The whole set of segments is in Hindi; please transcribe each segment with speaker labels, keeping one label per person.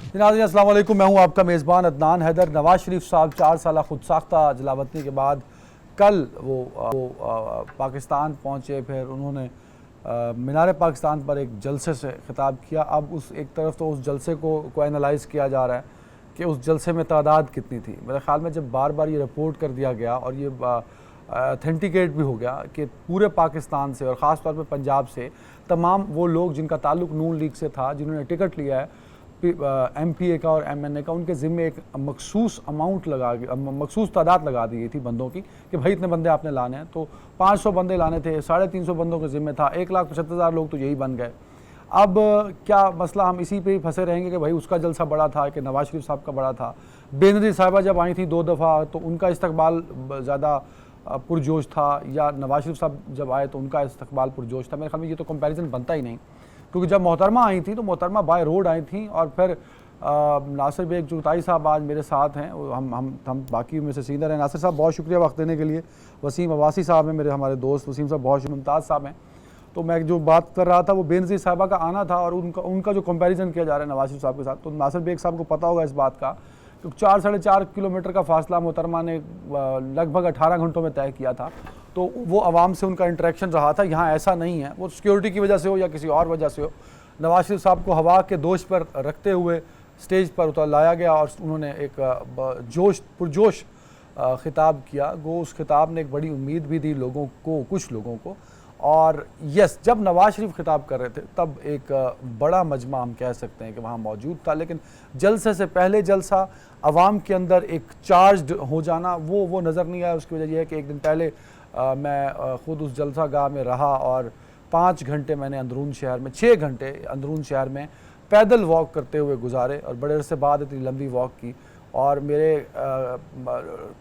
Speaker 1: नाज़रीन अस्सलाम वालेकुम, मैं हूं आपका मेज़बान अदनान हैदर। नवाज शरीफ साहब 4 साल खुद साख्ता जलावतनी के बाद कल वो पाकिस्तान पहुंचे। फिर उन्होंने मीनार पाकिस्तान पर एक जलसे से खिताब किया। अब उस एक तरफ तो उस जलसे को एनालाइज़ किया जा रहा है कि उस जलसे में तादाद कितनी थी। मेरे ख़्याल में जब बार बार ये रिपोर्ट कर दिया गया और ये ऑथेंटिकेट भी हो गया कि पूरे पाकिस्तान से और ख़ास तौर पे पंजाब से तमाम वो लोग जिनका ताल्लुक़ नून लीग से था, जिन्होंने टिकट लिया है MPA का और MNA का, उनके ज़िम्मे एक मखसूस अमाउंट मखसूस तादाद लगा दी गई थी बंदों की कि भाई इतने बंदे आपने लाने हैं। तो 500 बंदे लाने थे, 350 बंदों के ज़िम्मे था, 1,75,000 लोग तो यही बन गए। अब क्या मसला हम इसी पे ही फंसे रहेंगे कि भाई उसका जलसा बड़ा था कि नवाज शरीफ साहब का बड़ा था। बेनज़ीर साहिबा जब आई थी 2 दफ़ा तो उनका इस्तकबाल ज़्यादा पुरजोश था, या नवाज शरीफ साहब जब आए तो उनका इस्तकबाल पुरजोश था। मेरे ख्याल में ये तो कंपैरिजन बनता ही नहीं, क्योंकि जब मोहतरमा आई थी तो मोहतरमा बाय रोड आई थी। और फिर नासिर बेग चुगताई साहब आज मेरे साथ हैं, हम बाकी में से सीनियर हैं। नासिर साहब बहुत शुक्रिया वक्त देने के लिए। वसीम अब्बासी साहब हैं मेरे, हमारे दोस्त वसीम साहब बहुत, मुमताज़ साहब हैं। तो मैं जो बात कर रहा था वो बेनज़ीर साहिबा का आना था और उनका जो कंपैरिजन किया जा रहा है नवाज शरीफ साहब के साथ। तो नासिर बेग साहब को पता होगा इस बात का, क्योंकि 4-4.5 किलोमीटर का फासला मोहतरमा ने लगभग 18 घंटों में तय किया था। तो वो आवाम से उनका इंटरेक्शन रहा था। यहाँ ऐसा नहीं है, वो सिक्योरिटी की वजह से हो या किसी और वजह से हो, नवाज शरीफ साहब को हवा के दोष पर रखते हुए स्टेज पर उतर लाया गया और उन्होंने एक पुरजोश खिताब किया। वो उस खिताब ने एक बड़ी उम्मीद भी दी लोगों को, कुछ लोगों को। और यस, जब नवाज शरीफ खिताब कर रहे थे तब एक बड़ा मजमा हम कह सकते हैं कि वहाँ मौजूद था। लेकिन जलसे से पहले जलसा, आवाम के अंदर एक चार्ज्ड हो जाना, वो नज़र नहीं आया। उसकी वजह यह है कि एक दिन पहले मैं ख़ुद उस जलसा गाह में रहा और 5 घंटे मैंने अंदरून शहर में, 6 घंटे अंदरून शहर में पैदल वॉक करते हुए गुजारे। और बड़े अरसे बाद इतनी लंबी वॉक की और मेरे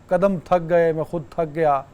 Speaker 1: कदम थक गए, मैं ख़ुद थक गया।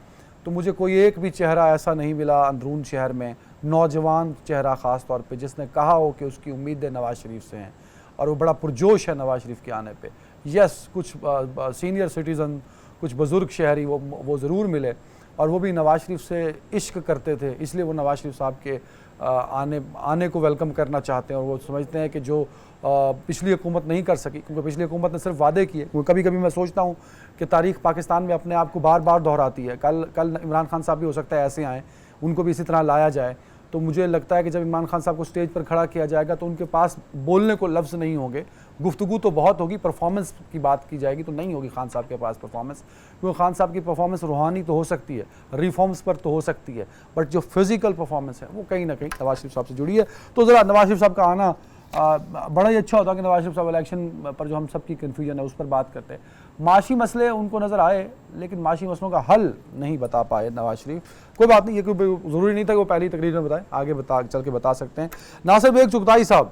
Speaker 1: तो मुझे कोई एक भी चेहरा ऐसा नहीं मिला अंदरून शहर में, नौजवान चेहरा ख़ास तौर पे, जिसने कहा हो कि उसकी उम्मीदें नवाज शरीफ से हैं और वो बड़ा पुरजोश है नवाज शरीफ के आने पे। यस, कुछ सीनियर सिटीज़न, कुछ बुज़ुर्ग शहरी वो ज़रूर मिले और वो भी नवाज शरीफ से इश्क करते थे, इसलिए वो नवाज शरीफ साहब के आने को वेलकम करना चाहते हैं। और वो समझते हैं कि जो पिछली हुकूमत नहीं कर सकी, क्योंकि पिछली हुकूमत ने सिर्फ वादे किए। क्योंकि कभी कभी मैं सोचता हूँ कि तारीख़ पाकिस्तान में अपने आप को बार बार दोहराती है। कल इमरान खान साहब भी हो सकता है ऐसे आएँ, उनको भी इसी तरह लाया जाए। तो मुझे लगता है कि जब इमरान खान साहब को स्टेज पर खड़ा किया जाएगा तो उनके पास बोलने को लफ्ज़ नहीं होंगे, गुफ्तगू तो बहुत होगी, परफॉर्मेंस की बात की जाएगी तो नहीं होगी खान साहब के पास परफॉर्मेंस। क्योंकि खान साहब की परफॉर्मेंस रूहानी तो हो सकती है, रिफॉर्म्स पर तो हो सकती है, बट जो फिज़िकल परफॉर्मेंस है वो कहीं ना कहीं नवाज शरीफ साहब से जुड़ी है। तो ज़रा नवाज शरीफ साहब का आना बड़ा ही अच्छा होता कि नवाज शरीफ साहब इलेक्शन पर जो हम सब की कन्फ्यूजन है उस पर बात करते हैं। माशी मसले उनको नज़र आए, लेकिन माशी मसलों का हल नहीं बता पाए नवाज शरीफ। कोई बात नहीं, ये कोई ज़रूरी नहीं था कि वो पहली तकरीर में बताएं, आगे चल के बता सकते हैं। नासिर बेग चुगताई साहब,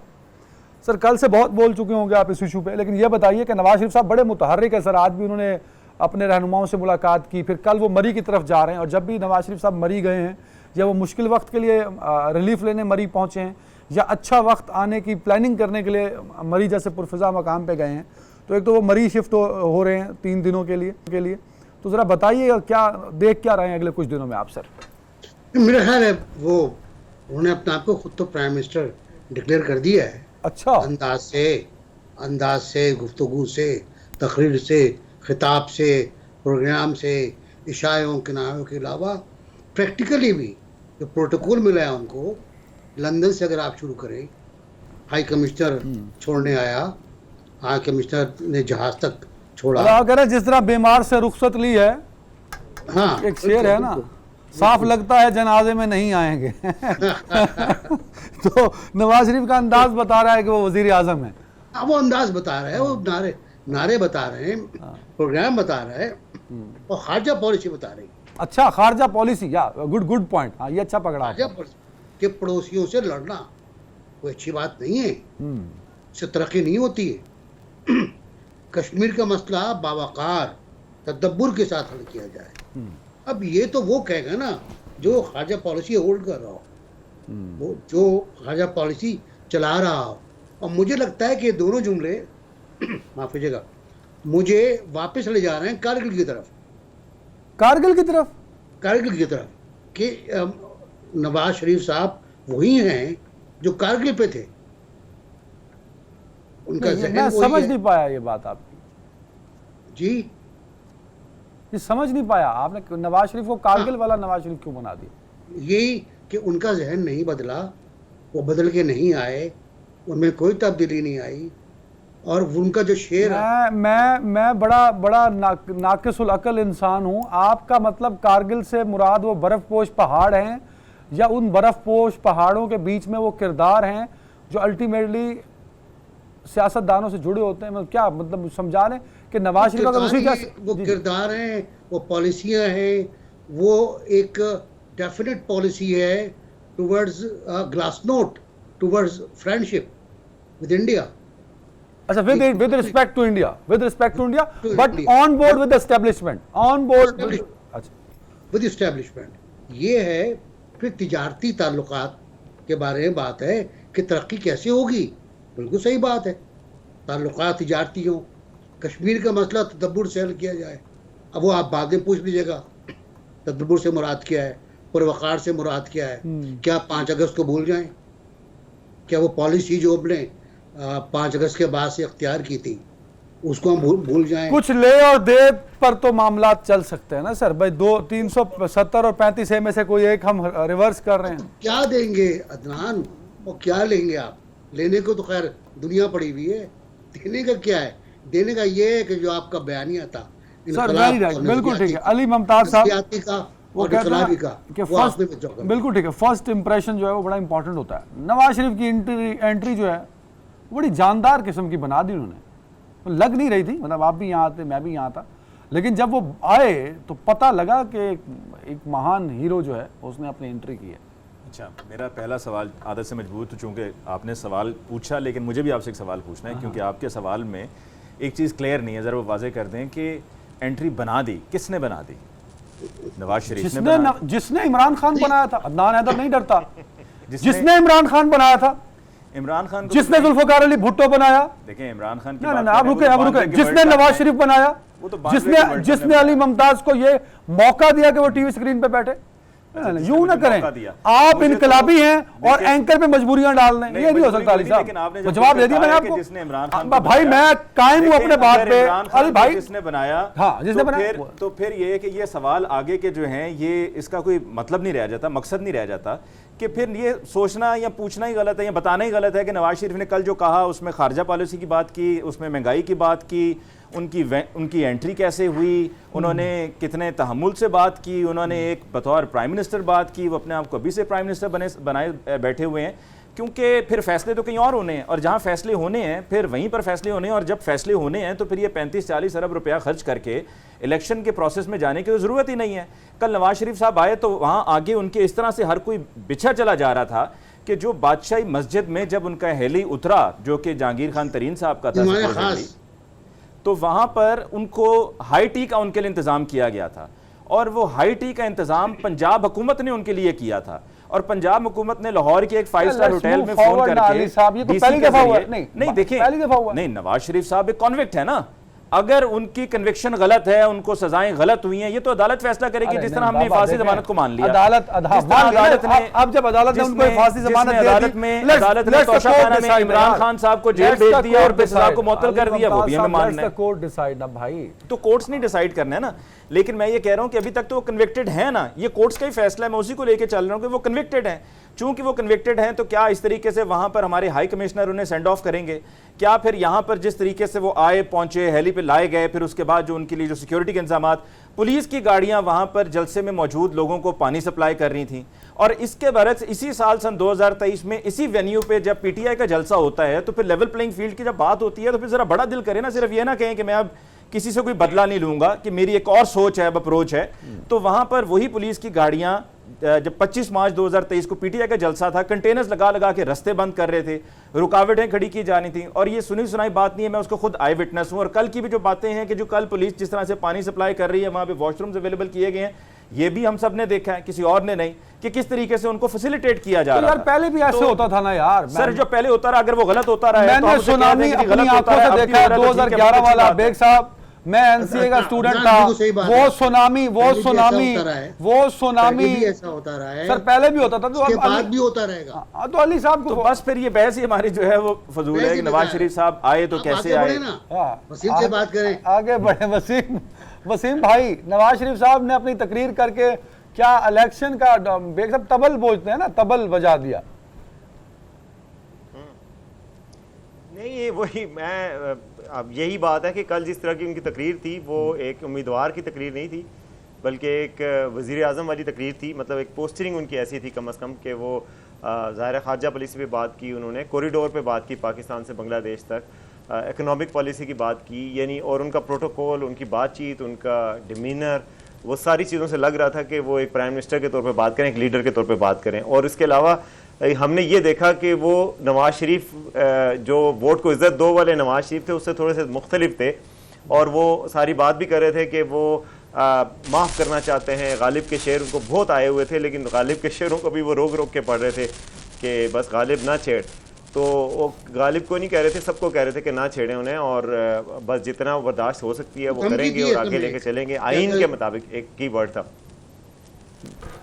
Speaker 1: सर कल से बहुत बोल चुके होंगे आप इस इशू पे, लेकिन ये बताइए कि नवाज शरीफ साहब बड़े मुतहर्रिक है सर। आज भी उन्होंने अपने रहनुमाओं से मुलाकात की, फिर कल वो मरी की तरफ जा रहे हैं। और जब भी नवाज शरीफ साहब मरी गए हैं, या वो मुश्किल वक्त के लिए रिलीफ लेने मरी पहुँचे हैं, या अच्छा वक्त आने की प्लानिंग करने के लिए मरी जैसे पुरफिजा मकाम पे गए हैं, तो एक तो वो मरी शिफ्ट हो रहे हैं 3 दिनों के लिए। तो ज़रा बताइए क्या देख क्या रहे हैं अगले कुछ दिनों में आप सर?
Speaker 2: मेरा ख्याल है वो उन्होंने अपने आप को खुद तो प्राइम मिनिस्टर डिक्लेयर कर दिया है।
Speaker 1: अच्छा,
Speaker 2: अंदाज से, गुफ्तगू से, तकरीर से, खिताब से, प्रोग्राम से, इशारों किनारों के अलावा प्रैक्टिकली भी जो प्रोटोकॉल मिला है उनको, लंदन से अगर आप शुरू करें, हाई कमिश्नर छोड़ने आया, हाई कमिश्नर ने जहाज तक छोड़ा।
Speaker 1: अगर जिस तरह बीमार से रुखसत ली है,
Speaker 2: हाँ,
Speaker 1: एक शेर है ना, साफ लगता है जनाजे में नहीं आएंगे। तो नवाज शरीफ का अंदाज बता रहा है कि वो वजीर आजम है।
Speaker 2: वो अंदाज बता रहा है, वो नारे बता रहे हैं, प्रोग्राम बता रहा है और खारजा पॉलिसी बता रही है।
Speaker 1: अच्छा, खारजा पॉलिसी, या गुड पॉइंट, हाँ ये अच्छा पकड़ा
Speaker 2: खारजा पॉलिसी के पड़ोसियों से लड़ना कोई अच्छी बात नहीं है, इससे तरक्की नहीं होती है। कश्मीर का मसला बावकार तदब्बुर के साथ हल किया जाए। अब ये तो वो कहेगा ना जो खारजा पॉलिसी होल्ड कर रहा हो, वो जो खारजा पॉलिसी चला रहा हो। और मुझे लगता है कि ये दोनों जुमले माफ कीजिएगा, मुझे वापस ले जा रहे हैं कारगिल की तरफ कि नवाज शरीफ साहब वही हैं जो कारगिल पे थे। उनका जहन
Speaker 1: मैं
Speaker 2: वही
Speaker 1: समझ
Speaker 2: है।
Speaker 1: नहीं पाया ये बात आपकी,
Speaker 2: जी
Speaker 1: ये समझ नहीं पाया आपने नवाज शरीफ को कारगिल वाला नवाज शरीफ क्यों बना दिया?
Speaker 2: यही कि उनका जहन नहीं बदला, वो बदल के नहीं आए, उनमें कोई तब्दीली नहीं आई। और उनका जो शेर है,
Speaker 1: मैं बड़ा नाकिसुल अकल इंसान हूँ। आपका मतलब कारगिल से मुराद वो बर्फपोश पहाड़ हैं या उन बर्फपोश पहाड़ों के बीच में वो किरदार हैं जो अल्टीमेटली सियासतदानों से जुड़े होते हैं? मतलब क्या मतलब समझा रहे हैं कि नवाज शरीफ अगर उसी का
Speaker 2: वो किरदार हैं, वो पॉलिसियां हैं, वो एक डेफिनेट पॉलिसी है towards glasnost, towards friendship with India.
Speaker 1: अच्छा, with respect to India,
Speaker 2: To
Speaker 1: but
Speaker 2: India.
Speaker 1: on board with the establishment, on board with, अच्छा,
Speaker 2: विद इस्टेब्लिशमेंट। ये है फिर तिजारती ताल्लुकात के बारे में बात है कि तरक्की कैसे होगी। बिल्कुल सही बात है, ताल्लुकात तिजारती हो। कश्मीर का मसला तदब्बुर से हल किया जाए। अब वो आप बाद में पूछ लीजिएगा तदब्बुर से मुराद क्या है, पुरवकार से मुराद क्या है। क्या 5 अगस्त को भूल जाएं? क्या वो पॉलिसी जो हमने 5 अगस्त के बाद से अख्तियार की थी उसको हम भूल जाएं?
Speaker 1: कुछ ले और दे पर तो मामला चल सकते हैं ना सर भाई। 370 और 35 में से कोई एक हम रिवर्स कर रहे हैं।
Speaker 2: क्या देंगे अदनान, और क्या लेंगे आप? लेने को तो खैर दुनिया पड़ी हुई है, देने का क्या है? देने का ये है कि जो आपका बयानिया था
Speaker 1: सर, वेरी राइट, बिल्कुल ठीक है। अली मुमताज साहब
Speaker 2: का
Speaker 1: वो
Speaker 2: और
Speaker 1: कहते
Speaker 2: इनकलाबी
Speaker 1: हैं
Speaker 2: का
Speaker 1: कि
Speaker 2: वो आपने में चौंका।
Speaker 1: बिल्कुल ठीक है, फर्स्ट इंप्रेशन जो है वो बड़ा इंपॉर्टेंट होता है। नवाज शरीफ की एंट्री जो है बड़ी जानदार किस्म की बना दी उन्होंने। लग नहीं रही थी, मतलब आप भी यहाँ आते, मैं भी यहाँ था, लेकिन जब वो आए तो पता लगा कि एक महान हीरो जो है उसने अपनी एंट्री की है।
Speaker 3: अच्छा, मेरा पहला सवाल आदत से मजबूर तो चूँकि आपने सवाल पूछा, लेकिन मुझे भी आपसे एक सवाल पूछना है क्योंकि आपके सवाल में एक चीज़ क्लियर नहीं है। ज़रा वो वाजे कर दें कि एंट्री बना दी किसने बना दी? नवाज शरीफ ने बना दी।
Speaker 1: जिसने इमरान खान बनाया था। अदनान हैदर नहीं डरता। जिसने इमरान खान बनाया था,
Speaker 3: इमरान खान को
Speaker 1: जिसने जुल्फिकार अली भुट्टो बनाया,
Speaker 3: देखें इमरान खान की
Speaker 1: ना
Speaker 3: बात
Speaker 1: ना आप
Speaker 3: करें,
Speaker 1: रुके
Speaker 3: वो
Speaker 1: आप
Speaker 3: तो
Speaker 1: रुके,
Speaker 3: बांद्रे के
Speaker 1: जिसने
Speaker 3: वर्ल्ड
Speaker 1: नवाज
Speaker 3: कप
Speaker 1: शरीफ
Speaker 3: में-
Speaker 1: बनाया,
Speaker 3: वो तो बांद्रे के वर्ल्ड कप
Speaker 1: जिसने
Speaker 3: में
Speaker 1: अली मुमताज को ये मौका दिया कि वो टीवी स्क्रीन पे बैठे। यूं ना करें, आप
Speaker 3: मुझे
Speaker 1: इनकलाबी
Speaker 3: तो-
Speaker 1: हैं और
Speaker 3: देखिए-
Speaker 1: एंकर पे मजबूरियां डाल दें, ये नहीं हो सकता अली
Speaker 3: लेकिन आपने
Speaker 1: साहब।
Speaker 3: जब
Speaker 1: जवाब दे दिया मैंने
Speaker 3: बताया कि
Speaker 1: आपको।
Speaker 3: जिसने इमरान खान को
Speaker 1: भाई
Speaker 3: बनाया,
Speaker 1: मैं कायम हूं अपने
Speaker 3: लेकिन
Speaker 1: बात
Speaker 3: अगर
Speaker 1: पे।
Speaker 3: इमरान खान
Speaker 1: अली
Speaker 3: को
Speaker 1: भाई
Speaker 3: जिसने बनाया,
Speaker 1: हाँ, जिसने
Speaker 3: तो
Speaker 1: बनाया,
Speaker 3: फिर ये है कि ये सवाल आगे के जो हैं ये इसका कोई मतलब नहीं रह जाता, मकसद नहीं रह जाता कि फिर ये सोचना या पूछना ही गलत है या बताना ही गलत है कि नवाज शरीफ ने कल जो कहा उसमें खारजा पॉलिसी की बात की, उसमें महंगाई की बात की, उनकी एंट्री कैसे हुई, उन्होंने कितने तहम्मुल से बात की, उन्होंने एक बतौर प्राइम मिनिस्टर बात की, वो अपने आप को अभी से प्राइम मिनिस्टर बनाए बैठे हुए हैं। क्योंकि फिर फैसले तो कहीं और होने हैं और जहाँ फैसले होने हैं फिर वहीं पर फैसले होने हैं, और जब फैसले होने हैं तो फिर ये 35-40 अरब रुपया खर्च करके इलेक्शन के प्रोसेस में जाने की तो ज़रूरत ही नहीं है। कल नवाज शरीफ साहब आए तो वहाँ आगे उनके इस तरह से हर कोई बिछा चला जा रहा था कि जो बादशाही मस्जिद में जब उनका हेली उतरा जो कि जहांगीर खान तरीन साहब का था supposedly, तो वहाँ पर उनको हाई टी का उनके लिए इंतज़ाम किया गया था, और वो हाई टी का इंतज़ाम पंजाब हुकूमत ने उनके लिए किया था। और पंजाब हुकूमत ने लाहौर के एक 5 स्टार होटल में फोन करके
Speaker 1: पहली दफा हुआ
Speaker 3: नहीं देखें, नहीं नवाज शरीफ साहब एक कॉन्विक्ट है ना, अगर उनकी कन्विक्शन गलत है, उनको सजाएं गलत हुई हैं, ये तो अदालत फैसला करेगी। जिस तरह हमने फांसी जमानत को मान लिया,
Speaker 1: अदालत ने अब जब अदालत ने उनको फांसी जमानत
Speaker 3: अदालत में तोशाखाना में इमरान खान साहब को जेल भेज दिया और फिर सजा को मुअत्तल कर दिया, वो भी हमें मानना है।
Speaker 1: कोर्ट डिसाइड ना भाई,
Speaker 3: तो कोर्ट्स नहीं डिसाइड करना है ना। लेकिन मैं ये कह रहा हूं कि अभी तक तो वो कन्विक्टेड है ना, ये कोर्ट्स का ही फैसला है, मैं उसी को लेकर चल रहा हूं कि वो कन्विक्टेड हैं। चूंकि वो कन्विक्टेड हैं तो क्या इस तरीके से वहां पर हमारे हाई कमिश्नर उन्हें सेंड ऑफ करेंगे? क्या फिर यहां पर जिस तरीके से वो आए, पहुंचे, हेली पे लाए गए, फिर उसके बाद जो उनके लिए जो सिक्योरिटी के इंतजाम, पुलिस की गाड़ियां वहां पर जलसे में मौजूद लोगों को पानी सप्लाई कर रही थी, और इसके बरक्स इसी साल सन 2023 में इसी वेन्यू पे जब पीटीआई का जलसा होता है तो फिर लेवल प्लेइंग फील्ड की जब बात होती है तो फिर जरा बड़ा दिल करे ना, सिर्फ ये ना कहें कि मैं अब किसी से कोई बदला नहीं लूंगा, कि मेरी एक और सोच है, अब अप्रोच है। तो वहां पर वही पुलिस की गाड़ियां जब 25 मार्च 2023 को पीटीआई का जलसा था, कंटेनर्स लगा लगा के रास्ते बंद कर रहे थे, रुकावटें खड़ी की जानी थी, और ये सुनी सुनाई बात नहीं है, मैं उसको खुद आई विटनेस हूं। और कल की भी जो बातें हैं कि जो कल पुलिस जिस तरह से पानी सप्लाई कर रही है, वहां पे वॉशरूम्स अवेलेबल किए गए हैं, ये भी हम सब ने देखा है, किसी और ने नहीं, कि किस तरीके से उनको फैसिलिटेट किया जा रहा
Speaker 1: है। पहले भी ऐसे होता था ना यार
Speaker 3: सर, जो पहले होता रहा अगर वो गलत होता रहा है,
Speaker 1: मैंने सुनामी अपनी आंखों से देखा है 2011 वाला। बेग साहब मैं एनसीए का स्टूडेंट था,
Speaker 2: बिल्कुल सही बात
Speaker 1: वो
Speaker 2: है।
Speaker 1: सुनामी
Speaker 2: पहले भी ऐसा होता रहा है,
Speaker 1: सर पहले भी होता था, तो
Speaker 2: इसके
Speaker 1: अब
Speaker 2: बाद भी होता रहेगा।
Speaker 1: तो अली साहब
Speaker 3: तो
Speaker 1: को
Speaker 3: बस फिर ये बहस ही हमारी जो है वो फजूल है कि नवाज शरीफ साहब आए तो
Speaker 2: आप
Speaker 3: कैसे
Speaker 2: आगे
Speaker 3: आए।
Speaker 2: बढ़े ना,
Speaker 1: हाँ,
Speaker 2: वसीम से बात करें।
Speaker 1: आगे बढ़े। वसीम भाई, नवाज शरीफ साहब ने अपनी तकरीर करके क्या इलेक्शन का बेग साहब तबल बोलते हैं ना, तबल बजा दिया।
Speaker 4: नहीं, ये वही मैं अब यही बात है कि कल जिस तरह की उनकी तकरीर थी वो एक उम्मीदवार की तकरीर नहीं थी, बल्कि एक वज़ीर आज़म वाली तकरीर थी। मतलब एक पोस्टरिंग उनकी ऐसी थी कम अज़ कम कि वो ज़ाहिर खारजा पॉलिसी पे बात की उन्होंने, कॉरिडोर पे बात की पाकिस्तान से बांग्लादेश तक, इकनॉमिक पॉलिसी की बात की, यानी और उनका प्रोटोकॉल, उनकी बातचीत, उनका डिमीनर, वो सारी चीज़ों से लग रहा था कि वो एक प्राइम मिनिस्टर के तौर पे बात करें, एक लीडर के तौर पे बात करें। और इसके अलावा हमने ये देखा कि वो नवाज शरीफ जो वोट को इज़्ज़त दो वाले नवाज शरीफ थे उससे थोड़े से मुख्तलिफ थे, और वो सारी बात भी कर रहे थे कि वो माफ़ करना चाहते हैं। गालिब के शेर उनको बहुत आए हुए थे, लेकिन गालिब के शेरों को भी वो रोक रोक के पढ़ रहे थे कि बस गालिब ना छेड़। तो वो गालिब को नहीं कह रहे थे, सबको कह रहे थे कि ना छेड़ें उन्हें, और बस जितना बर्दाश्त हो सकती है वो करेंगे और आगे लेके चलेंगे। आइन के मुताबिक एक की वर्ड था,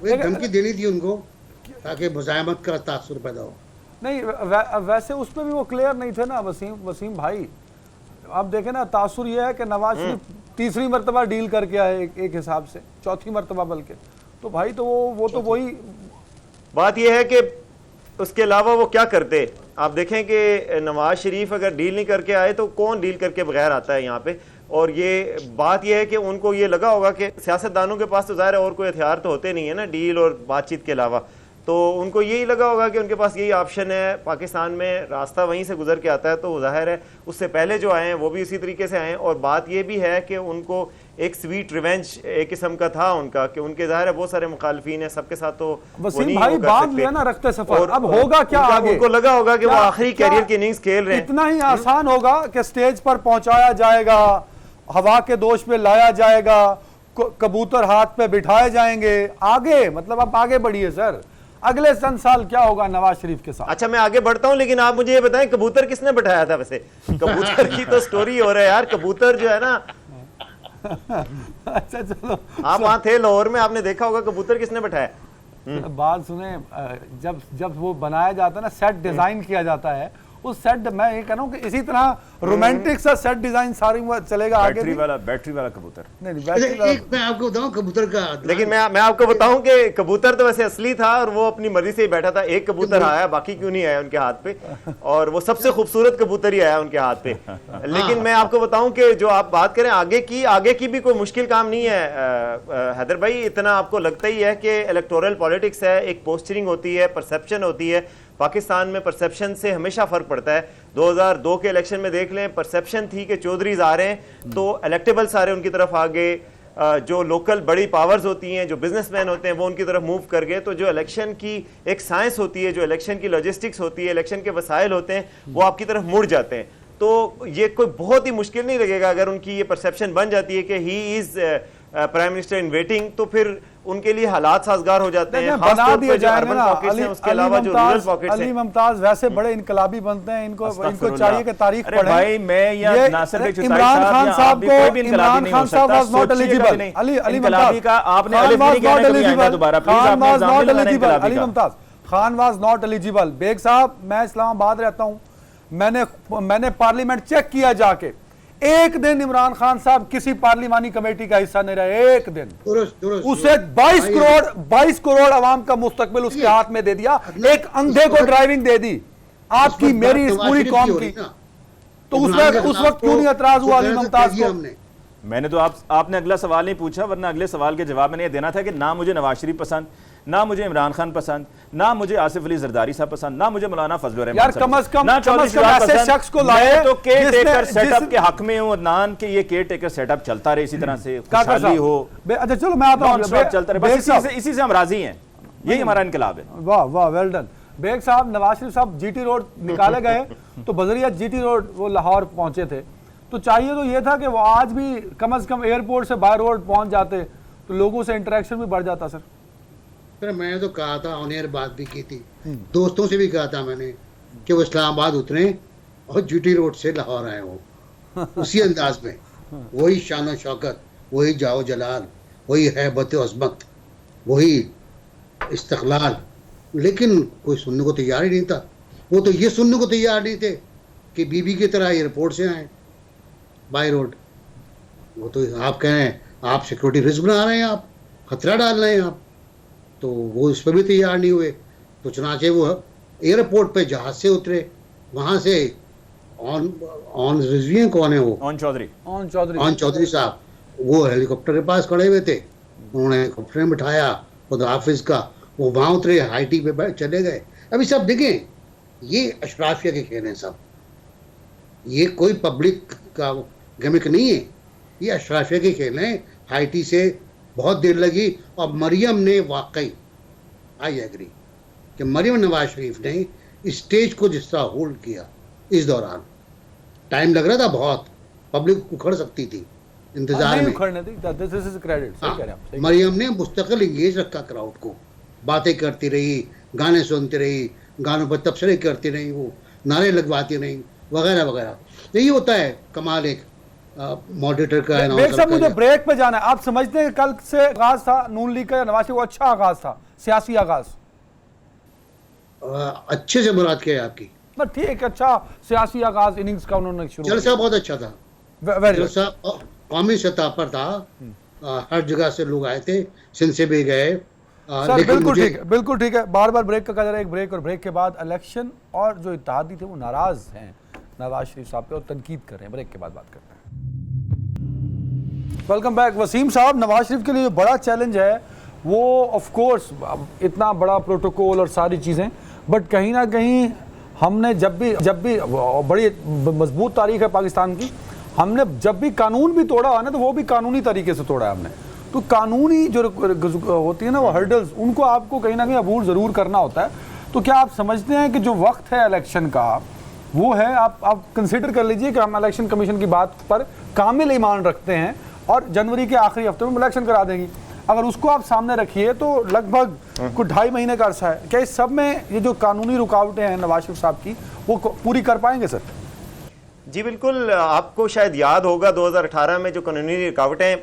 Speaker 2: वो एक धमकी देनी थी उनको ताकि मुज़ाहमत का तासुर पैदा हो।
Speaker 1: नहीं वैसे उसमें भी वो क्लियर नहीं थे ना वसीम भाई। आप देखें ना, तासुर ये है कि नवाज शरीफ तीसरी मरतबा डील करके आए, एक हिसाब से चौथी मरतबा बल्कि। तो भाई तो वो तो वही
Speaker 4: बात यह है कि उसके अलावा वो क्या करते। आप देखें कि नवाज शरीफ अगर डील नहीं करके आए तो कौन डील करके बगैर आता है यहाँ पे। और ये बात यह है कि उनको ये लगा होगा कि सियासतदानों के पास तो ज़ाहिर है और कोई हथियार तो होते नहीं है ना डील और बातचीत के अलावा, तो उनको यही लगा होगा कि उनके पास यही ऑप्शन है। पाकिस्तान में रास्ता वहीं से गुजर के आता है, तो जाहिर है उससे पहले जो आए हैं वो भी इसी तरीके से आए हैं। और बात ये भी है कि उनको एक स्वीट रिवेंज एक किस्म का था उनका, कि उनके जाहिर है बहुत सारे मुखालफीन है, सबके साथ तो
Speaker 1: वसीम भाई बांध लिया ना रखते सफर। अब होगा क्या आगे?
Speaker 4: उनको लगा होगा कि वो आखिरी कैरियर की इनिंग्स खेल रहे हैं।
Speaker 1: इतना ही आसान होगा कि स्टेज पर पहुंचाया जाएगा, हवा के दोष पे लाया जाएगा, कबूतर हाथ पे बिठाए जाएंगे, आगे मतलब आप आगे बढ़िए सर। अगले साल क्या होगा नवाज शरीफ के साथ?
Speaker 4: अच्छा मैं आगे बढ़ता हूं, लेकिन आप मुझे ये बताएं कबूतर किसने बैठाया था? वैसे कबूतर की तो स्टोरी हो रहा है यार। कबूतर जो है ना
Speaker 1: अच्छा चलो,
Speaker 4: आप वहां थे लाहौर में, आपने देखा होगा कबूतर किसने बैठाया।
Speaker 1: बात सुने, जब वो बनाया जाता है ना, सेट डिजाइन किया जाता है, उस सेट मैं ये कह रहा हूँ कि इसी तरह रोमांटिक सा सेट डिजाइन सारी चलेगा आगे।
Speaker 3: बैटरी वाला कबूतर
Speaker 1: नहीं
Speaker 2: एक मैं आपको बताऊं कबूतर का,
Speaker 4: लेकिन मैं आपको बताऊं कि कबूतर तो वैसे असली था और वो अपनी मर्जी से ही बैठा था। एक कबूतर आया, बाकी क्यों नहीं आया उनके हाथ पे, और वो सबसे खूबसूरत कबूतर ही आया उनके हाथ पे। लेकिन मैं आपको बताऊं कि जो आप बात करें आगे की भी कोई मुश्किल काम नहीं है हैदर भाई। इतना आपको लगता ही है कि इलेक्टोरल पॉलिटिक्स है, एक पोस्टरिंग होती है, परसेप्शन होती है। पाकिस्तान में परसेप्शन से हमेशा फर्क पड़ता है। 2002 के इलेक्शन में देख लें, परसेप्शन थी कि चौधरीज आ रहे हैं तो इलेक्टेबल सारे उनकी तरफ आ गए, जो लोकल बड़ी पावर्स होती हैं, जो बिजनेसमैन होते हैं वो उनकी तरफ मूव कर गए। तो जो इलेक्शन की एक साइंस होती है, जो इलेक्शन की लॉजिस्टिक्स होती है, इलेक्शन के वसाइल होते हैं, वो आपकी तरफ मुड़ जाते हैं। तो ये कोई बहुत ही मुश्किल नहीं लगेगा अगर उनकी ये परसेप्शन बन जाती है कि he is prime minister in waiting, तो फिर उनके लिए हालात साजगार हो जाते हैं।
Speaker 1: बना दिए जाएंगे ना।
Speaker 4: अली
Speaker 1: मुमताज वैसे बड़े इनकलाबी बनते हैं, इनको चाहिए कि तारीख पढ़ें।
Speaker 3: भाई मैं या नासिर भाई
Speaker 1: इमरान खान साहब को, इमरान खान साहब was not eligible. Ali Mumtaz
Speaker 3: का आपने अलग नहीं कहना कभी आइंदा दोबारा प्लीज।
Speaker 1: खान वाज
Speaker 3: आपने
Speaker 1: not eligible. Ali Mumtaz Khan was not eligible. Baig साहब, मैं इस्लामाबाद रहता हूं, मैंने पार्लियामेंट चेक किया जाके, एक दिन इमरान खान साहब किसी पार्लिमानी कमेटी का हिस्सा नहीं रहे, एक दिन। उसे 22 करोड़ अवाम का मुस्तकबिल उसके हाथ में दे दिया, एक अंधे को ड्राइविंग दे दी, आपकी मेरी इस पूरी कौम की। तो उस वक्त क्यों नहीं एतराज हुआ अली मुमताज को?
Speaker 3: मैंने तो आपने अगला सवाल नहीं पूछा, वरना अगले सवाल के जवाब मैंने ये देना था कि ना मुझे नवाज शरीफ पसंद, ना मुझे इमरान खान पसंद, ना मुझे आसिफ अली जरदारी साहब पसंद, ना मुजे मौलाना फजल रहमान
Speaker 1: यार कम से कम ऐसे शख्स को लाए
Speaker 3: तो केयर टेकर सेटअप के हक में हूं अदनान के ये केयर टेकर सेटअप चलता रहे इसी तरह से, खुशहाली हो।
Speaker 1: अच्छा चलो मैं आता हूं,
Speaker 3: चलता रहे, बस इसी से हम राजी हैं, यही हमारा इनकलाब है।
Speaker 1: वाह वाह, वेल डन। बेग साहब, नवाज शरीफ साहब जीटी रोड निकाले गए तो बजरिया जीटी रोड वो लाहौर पहुंचे थे, तो चाहिए तो ये था कि वो आज भी कम से कम एयरपोर्ट से बाय रोड पहुंच जाते तो लोगों से इंटरेक्शन भी बढ़ जाता। सर
Speaker 2: मैंने तो कहा था, ऑन एयर बात भी की थी, दोस्तों से भी कहा था मैंने कि वो इस्लामाबाद उतरे और जीटी रोड से लाहौर आए हो, उसी अंदाज में। वही शान शौकत, वही जाओ जलाल, वही हैबत अज़मत, वही इस्तक़लाल। लेकिन कोई सुनने को तैयार ही नहीं था। वो तो ये सुनने को तैयार नहीं थे कि बीबी की तरह एयरपोर्ट से आए बाय रोड। वो तो आप कह रहे हैं आप सिक्योरिटी रिस्क बना रहे हैं, आप खतरा डाल रहे हैं आप, तो वो इस पर भी तैयार नहीं हुए। तो चुनाचे वो एयरपोर्ट पे जहाज से उतरे, वहाँ से ऑन रिजवी कौन है वो,
Speaker 3: ऑन चौधरी
Speaker 2: ऑन चौधरी साहब, वो हेलीकॉप्टर के पास खड़े हुए थे। उन्होंने हेलीकॉप्टर में बिठाया खुदा हाफिज का, वो वहाँ उतरे, हाईटी पे चले गए। अभी सब देखें, ये अशराफिया के खेल हैं सब, ये कोई पब्लिक का गिमिक नहीं है, ये अशराफिया के खेल हैं। हाईटी से बहुत देर लगी और मरियम ने वाकई, आई एग्री कि मरियम नवाज शरीफ ने स्टेज को जिस तरह होल्ड किया, इस दौरान टाइम लग रहा था बहुत, पब्लिक उखड़ सकती थी इंतजार में। मरियम ने मुस्तकिल इंगेज रखा क्राउड को, बातें करती रही, गाने सुनती रही, गानों पर तबसरे करती रही, वो नारे लगवाती रही, वगैरह वगैरह। यही होता है कमाल एक मॉडरेटर का।
Speaker 1: साहब मुझे ब्रेक पे जाना है। आप समझते हैं कल से आगाज था नून लीग का, नवाज शरीफ को अच्छा आगाज था, सियासी आगाज?
Speaker 2: अच्छे से मुराद किया आपकी,
Speaker 1: ठीक, अच्छा सियासी आगाज इनिंग्स का उन्होंने शुरू।
Speaker 2: जलसा बहुत अच्छा था, जलसा कौमी सतह पर था, हर जगह से लोग आए थे, सिंध से भी गए। बिल्कुल ठीक है। बार बार ब्रेक का कहा जा रहा है, एक ब्रेक, और ब्रेक के बाद इलेक्शन और जो इत्तेहादी थे वो नाराज हैं नवाज शरीफ साहब पे और तनकीद कर रहे हैं। ब्रेक के बाद बात करते हैं। Welcome back. वसीम साहब, नवाज शरीफ के लिए जो बड़ा चैलेंज है वो ऑफ कोर्स इतना बड़ा प्रोटोकॉल और सारी चीज़ें, बट कहीं ना कहीं हमने जब भी बड़ी मजबूत तारीख है पाकिस्तान की, हमने जब भी कानून भी तोड़ा है ना तो वो भी कानूनी तरीके से तोड़ा है हमने। तो कानूनी जो होती है ना वो हर्डल्स, उनको आपको कहीं ना कहीं अबूर ज़रूर करना होता है। तो क्या आप समझते हैं कि जो वक्त है इलेक्शन का वो है, आप कंसिडर कर लीजिए कि हम इलेक्शन कमीशन की बात पर कामिल ईमान रखते हैं और जनवरी के आखिरी हफ्ते में इलेक्शन करा देंगी, अगर उसको आप सामने रखिए तो लगभग कुछ 2.5 महीने का अरसा है, क्या इस सब में ये जो कानूनी रुकावटें हैं नवाज शरीफ साहब की वो पूरी कर पाएंगे सर?
Speaker 4: जी बिल्कुल, आपको शायद याद होगा 2018 में जो कानूनी रुकावटें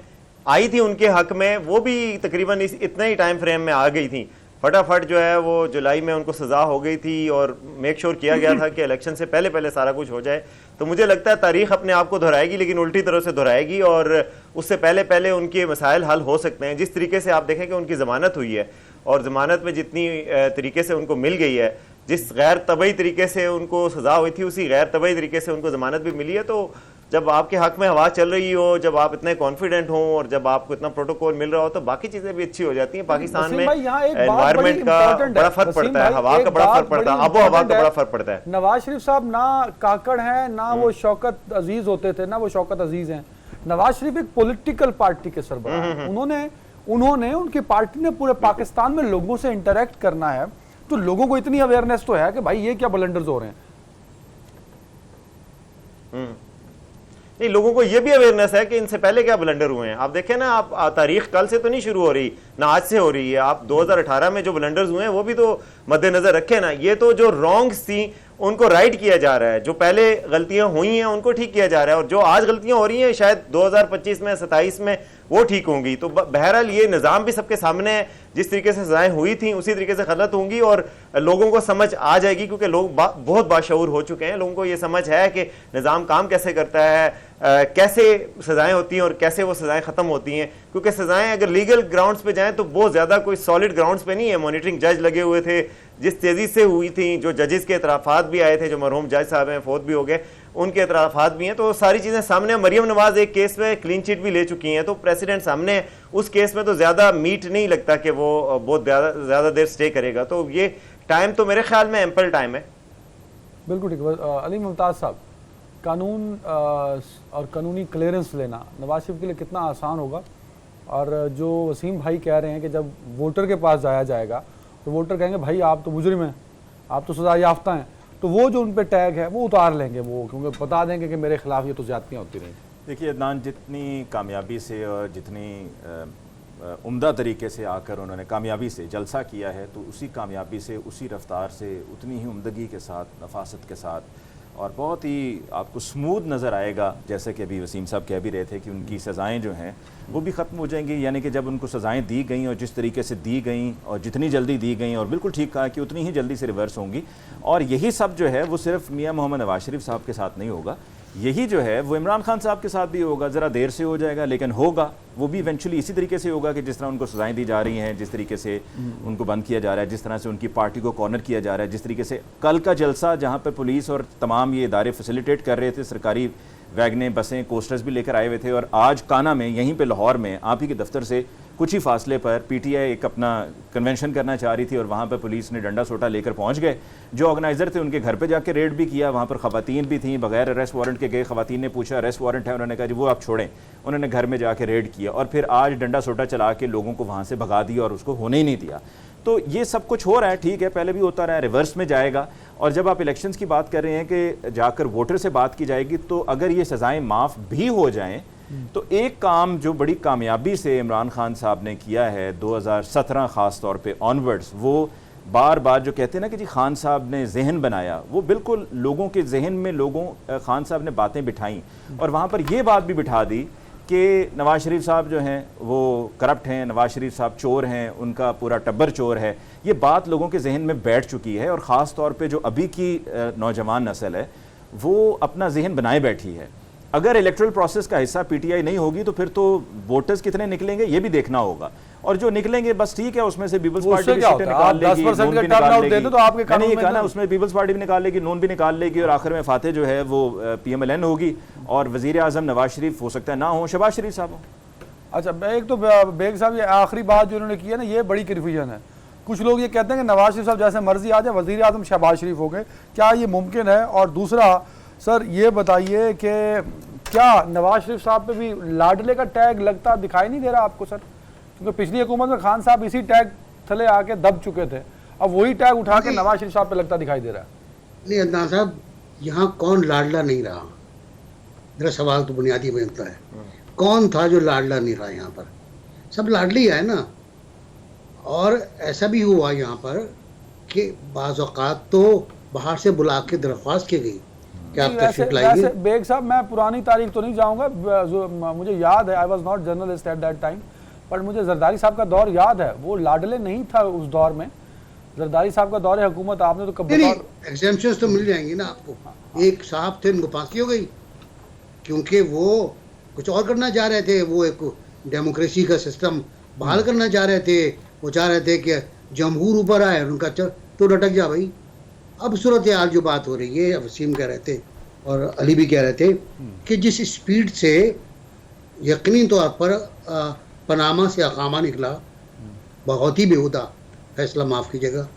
Speaker 4: आई थी उनके हक में, वो भी तकरीबन इतने ही टाइम फ्रेम में आ गई थी। फटाफट जो है वो जुलाई में उनको सज़ा हो गई थी और मेक श्योर किया गया था कि इलेक्शन से पहले पहले सारा कुछ हो जाए। तो मुझे लगता है तारीख अपने आप को दोहराएगी, लेकिन उल्टी तरह से दोहराएगी और उससे पहले पहले उनके मसाइल हल हो सकते हैं। जिस तरीके से आप देखें कि उनकी ज़मानत हुई है और ज़मानत में जितनी तरीके से उनको मिल गई है, जिस गैर तबई तरीके से उनको सज़ा हुई थी उसी गैर तबई तरीके से उनको ज़मानत भी मिली है। तो जब आपके हक में हवा चल रही हो, जब आप इतने कॉन्फिडेंट हो और जब आपको इतना प्रोटोकॉल मिल रहा हो तो बाकी चीजें भी अच्छी हो जाती हैं। पाकिस्तान में एनवायरनमेंट का बड़ा फर्क पड़ता है, हवा का बड़ा फर्क पड़ता है, आबो हवा का बड़ा फर्क पड़ता है।
Speaker 1: नवाज शरीफ साहब ना काकड़ हैं, ना वो शौकत अजीज होते थे, ना वो शौकत अजीज हैं। नवाज शरीफ एक पॉलिटिकल पार्टी के सरबराह हैं। उन्होंने उनकी पार्टी ने पूरे पाकिस्तान में लोगों से इंटरेक्ट करना है, तो लोगों को इतनी अवेयरनेस तो है कि भाई ये क्या ब्लंडर्स हो रहे हैं।
Speaker 4: नहीं, लोगों को यह भी अवेयरनेस है कि इनसे पहले क्या ब्लंडर हुए हैं। आप देखें ना, आप तारीख कल से तो नहीं शुरू हो रही ना, आज से हो रही है। आप 2018 में जो ब्लंडर्स हुए हैं वो भी तो मद्देनजर रखें ना। ये तो जो रॉन्ग्स थी उनको राइट किया जा रहा है, जो पहले गलतियां हुई हैं उनको ठीक किया जा रहा है, और जो आज गलतियां हो रही हैं शायद 2025 में 27 में वो ठीक होंगी। तो बहरहाल ये निज़ाम भी सबके सामने है, जिस तरीके से सजाएं हुई थी उसी तरीके से गलत होंगी और लोगों को समझ आ जाएगी, क्योंकि लोग बहुत बाशऊर हो चुके हैं। लोगों को ये समझ है कि निज़ाम काम कैसे करता है, कैसे सजाएं होती हैं और कैसे वो सजाएं ख़त्म होती हैं। क्योंकि सजाएं अगर लीगल ग्राउंड्स पे जाएं तो बहुत ज़्यादा कोई सॉलिड ग्राउंड्स पे नहीं है। मॉनिटरिंग जज लगे हुए थे, जिस तेज़ी से हुई थी, जो जजेस के एतराफ़ात भी आए थे, जो मरहूम जज साहब हैं फोत भी हो गए, उनके एतराफ़ात भी हैं। तो सारी चीज़ें सामने। मरियम नवाज एक केस में क्लीन चिट भी ले चुकी हैं, तो प्रेसिडेंट सामने है। उस केस में तो ज़्यादा मीट नहीं लगता कि वो बहुत ज़्यादा देर स्टे करेगा। तो ये टाइम तो मेरे ख्याल में एम्पल टाइम है।
Speaker 1: बिल्कुल ठीक है। अली मुमताज़ साहब, कानून और कानूनी क्लियरेंस लेना नवाज शरीफ के लिए कितना आसान होगा? और जो वसीम भाई कह रहे हैं कि जब वोटर के पास जाया जाएगा तो वोटर कहेंगे भाई आप तो मुजरिम हैं, आप तो सजा याफ्ता हैं, तो वो जो उन पे टैग है वो उतार लेंगे, वो क्योंकि बता देंगे कि मेरे खिलाफ ये तो ज़्यादतियाँ होती रही।
Speaker 3: देखिए अदनान, जितनी कामयाबी से और जितनी उम्दा तरीके से आकर उन्होंने कामयाबी से जलसा किया है, तो उसी कामयाबी से, उसी रफ्तार से, उतनी ही उम्दगी के साथ, नफासत के साथ और बहुत ही आपको स्मूथ नज़र आएगा, जैसे कि अभी वसीम साहब कह भी रहे थे कि उनकी सज़ाएं जो हैं वो भी ख़त्म हो जाएंगी। यानी कि जब उनको सज़ाएं दी गई और जिस तरीके से दी गई और जितनी जल्दी दी गई, और बिल्कुल ठीक कहा कि उतनी ही जल्दी से रिवर्स होंगी। और यही सब जो है वो सिर्फ मियां मोहम्मद नवाज शरीफ साहब के साथ नहीं होगा, यही जो है वो इमरान खान साहब के साथ भी होगा। ज़रा देर से हो जाएगा लेकिन होगा, वो भी इवेंचुअली इसी तरीके से होगा कि जिस तरह उनको सजाएं दी जा रही हैं, जिस तरीके से उनको बंद किया जा रहा है, जिस तरह से उनकी पार्टी को कॉर्नर किया जा रहा है, जिस तरीके से कल का जलसा जहाँ पर पुलिस और तमाम ये इदारे फैसिलिटेट कर रहे थे, सरकारी वैगनें, बसें, कोस्टर्स भी लेकर आए हुए थे। और आज काना में, यहीं पे लाहौर में आप ही के दफ्तर से कुछ ही फासले पर पीटीआई एक अपना कन्वेंशन करना चाह रही थी और वहाँ पर पुलिस ने डंडा सोटा लेकर पहुँच गए। जो ऑर्गेनाइज़र थे उनके घर पे जाके रेड भी किया, वहाँ पर ख़वातीन भी थीं, बगैर अरेस्ट वारंट के गए। ख़वातीन ने पूछा अरेस्ट वारंट है, उन्होंने कहा जी वो आप छोड़ें। उन्होंने घर में जाके रेड किया और फिर आज डंडा सोटा चला के लोगों को वहाँ से भगा दिया और उसको होने ही नहीं दिया। तो ये सब कुछ हो रहा है, ठीक है, पहले भी होता रहा है, रिवर्स में जाएगा। और जब आप इलेक्शंस की बात कर रहे हैं कि जाकर वोटर से बात की जाएगी, तो अगर ये सज़ाएं माफ़ भी हो जाएं तो एक काम जो बड़ी कामयाबी से इमरान खान साहब ने किया है 2017 ख़ास तौर पे ऑनवर्ड्स, वो बार बार जो कहते हैं ना कि जी खान साहब ने जहन बनाया, वो बिल्कुल लोगों के जहन में खान साहब ने बातें बिठाई और वहाँ पर ये बात भी बिठा दी कि नवाज शरीफ साहब जो हैं वो करप्ट हैं, नवाज शरीफ साहब चोर हैं, उनका पूरा टब्बर चोर है। ये बात लोगों के जहन में बैठ चुकी है और ख़ास तौर पे जो अभी की नौजवान नस्ल है वो अपना जहन बनाए बैठी है। अगर इलेक्टोरल प्रोसेस का हिस्सा पीटीआई नहीं होगी तो फिर तो वोटर्स कितने निकलेंगे ये भी देखना होगा, और जो निकलेंगे बस ठीक है, उसमें से पीपल्स पार्टी भी सीटें निकाल लेगी, नून भी निकाल लेगी। तो आपके मैंने ये कहा ना, उसमें पीपल्स पार्टी भी निकाल लेगी, नून भी निकाल लेगी और आखिर में फातेह जो है वो पीएमएलएन होगी और वजीर आजम नवाज शरीफ हो सकता है ना हो, शहबाज शरीफ साहब हो।
Speaker 1: अच्छा, एक तो बेग साहब ये आखिरी बात जो उन्होंने की है ना, ये बड़ी कन्फ्यूजन है। कुछ लोग ये कहते हैं कि नवाज शरीफ साहब जैसे मर्जी आ जाए, वजीर आजम शहबाज शरीफ हो गए, क्या ये मुमकिन है? और दूसरा सर ये बताइए कि क्या नवाज शरीफ साहब पे भी लाडले का टैग लगता दिखाई नहीं दे रहा आपको सर? क्योंकि पिछली हुकूमत में खान साहब इसी टैग थले आके दब चुके थे, अब वही टैग उठा के नवाज शरीफ साहब पे लगता दिखाई दे रहा है।
Speaker 2: नहीं अदनान साहब, यहाँ कौन लाडला नहीं रहा? मेरा सवाल तो बुनियादी बनता है, कौन था जो लाडला नहीं रहा? यहाँ पर सब लाडली है ना। और ऐसा भी हुआ यहाँ पर कि बाज़ औक़ात तो बाहर से बुला के दरख्वास्त की गई कि आप तशरीफ लाइए।
Speaker 1: बेग साहब मैं पुरानी तारीख तो नहीं जाऊँगा, मुझे याद है, I was not journalist at that time, but मुझे जरदारी साहब का दौर याद है, वो लाडले नहीं था उस दौर में। जरदारी साहब का दौर हुकूमत आपने तो कब
Speaker 2: एग्जेम्पशंस तो मिल जाएंगी ना आपको। एक साहब थे, उनको फांसी हो गई क्योंकि वो कुछ और करना चाह रहे थे, वो एक डेमोक्रेसी का सिस्टम बहाल करना चाह रहे थे, वो चाह रहे थे कि जमहूर ऊपर आए, उनका तो लटक जा भाई। अब सूरत हाल जो बात हो रही है, वसीम कह रहे थे और अली भी कह रहे थे कि जिस स्पीड से यकीनी तौर पर पनामा से अकामा निकला, बहुत ही बेहुदा फैसला, माफ़ कीजिएगा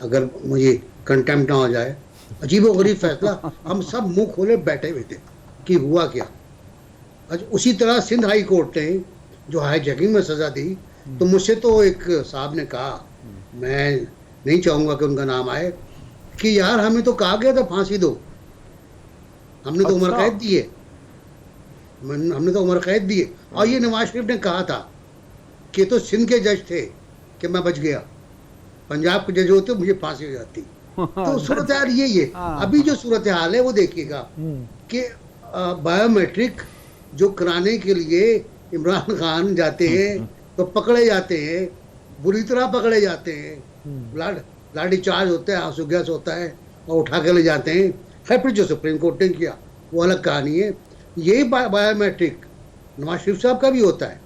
Speaker 2: अगर मुझे कंटेम्प्ट ना हो जाए, अजीब व गरीब फैसला। हम सब मुंह खोले बैठे हुए थे कि हुआ क्या। उसी तरह सिंध हाई कोर्ट ने जो हाईजैकिंग में सज़ा दी, तो मुझसे तो एक साहब ने कहा, मैं नहीं चाहूँगा कि उनका नाम आए, कि यार हमें तो कहा गया था फांसी दो, हमने तो उम्र कैद दी है, हमने तो उम्र कैद दी है। और ये नवाज शरीफ ने कहा था कि तो सिंध के जज थे कि मैं बच गया, पंजाब के जज होते मुझे फांसी हो जाती। तो सूरत हाल यही है। अभी जो सूरत हाल है वो देखिएगा कि बायोमेट्रिक जो कराने के लिए इमरान खान जाते हैं तो पकड़े जाते हैं, बुरी तरह पकड़े जाते हैं, लाठी चार्ज होता है, आंसू गैस होता है और उठा के ले जाते हैं। खैर फिर जो सुप्रीम कोर्ट ने किया वो अलग कहानी है। यही बायोमेट्रिक नवाज शरीफ साहब का भी होता है,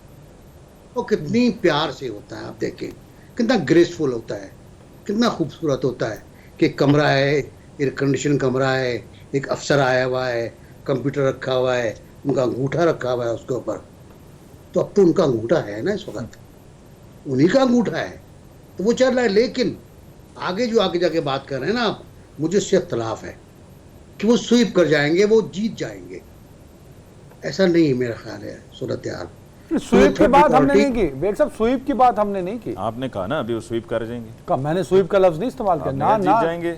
Speaker 2: वो कितनी प्यार से होता है, आप देखें कितना ग्रेसफुल होता है, कितना खूबसूरत होता है कि कमरा है, एयर कंडीशन कमरा है, एक अफसर आया हुआ है, कंप्यूटर रखा हुआ है, उनका अंगूठा रखा हुआ है उसके ऊपर। तो अब तो उनका अंगूठा है ना, इस वक्त उन्हीं का अंगूठा है, तो वो चल रहा है। लेकिन आगे जो आगे जाके बात कर रहे हैं ना आप, मुझे उससे इख्तलाफ है कि वो स्वीप कर जाएंगे, वो जीत जाएंगे, ऐसा नहीं मेरा ख्याल है सूरत हाल।
Speaker 1: स्वीप की बात हमने नहीं की बेग साहब, स्वीप की बात हमने नहीं की।
Speaker 3: आपने कहा ना अभी वो स्वीप कर जाएंगे,
Speaker 1: कब मैंने स्वीप का लफ्ज नहीं इस्तेमाल किया ना,
Speaker 3: जीत जाएंगे,